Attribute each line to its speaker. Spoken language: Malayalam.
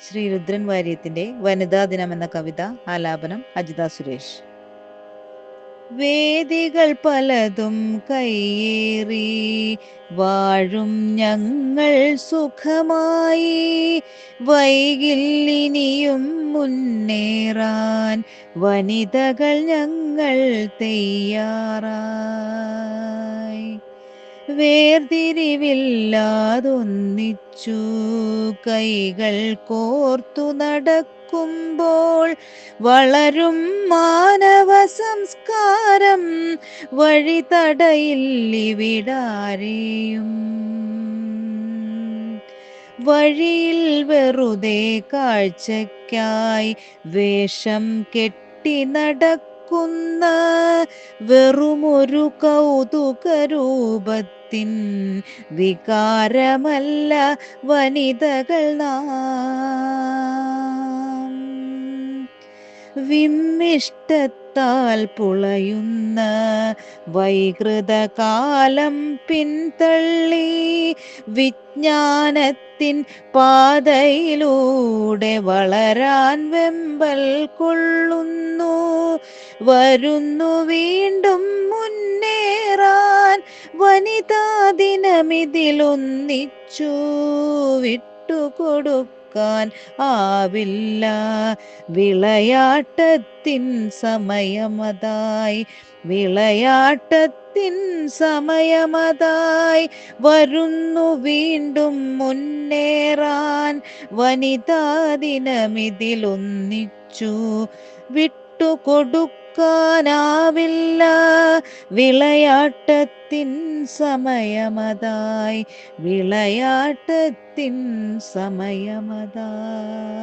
Speaker 1: ശ്രീ രുദ്രൻ വാര്യത്തിന്റെ വനിതാ ദിനം എന്ന കവിത ആലാപനം അജിത സുരേഷ്. വേദികൾ പലതും കയ്യേറി വാഴും ഞങ്ങൾ സുഖമായി, വൈകില്ലിനിയും മുന്നേറാൻ വനിതകൾ ഞങ്ങൾ തയ്യാറായി. വേർതിരിവില്ലാതൊന്നിച്ചു കൈകൾ കോർത്തു നടക്കുമ്പോൾ വളരും മാനവ സംസ്കാരം വഴി തടയില്ലിവിടാരെയും. വഴിയിൽ വെറുതെ കാഴ്ചയ്ക്കായി വേഷം കെട്ടി നടക്കുന്ന വെറുമൊരു കൗതുകരൂപത്തിൻ വികാരമല്ല വനിതകൾ നാം. വിമ്മിഷ്ടത്താൽ പുളയുന്ന വൈകൃതകാലം പിന്തള്ളി വിജ്ഞാനത്തിൻ പാതയിലൂടെ വളരാൻ വെമ്പൽ കൊള്ളുന്നു. വരുന്നു വീണ്ടും മുന്നേറാൻ വനിതാ ദിനമിതിലൊന്നിച്ചു വിട്ടുകൊടുക്കാൻ ആവില്ല. വിളയാട്ടത്തിൻ സമയമതായി, വിളയാട്ടത്തിൻ സമയമതായി. വരുന്നു വീണ്ടും മുന്നേറാൻ വനിതാ ദിനമിതിലൊന്നിച്ചു വിട്ടുകൊടുക്കാനാവില്ല. വിളയാട്ടത്തിൻ സമയമതായി, വിളയാട്ടത്തിൻ സമയമതായി.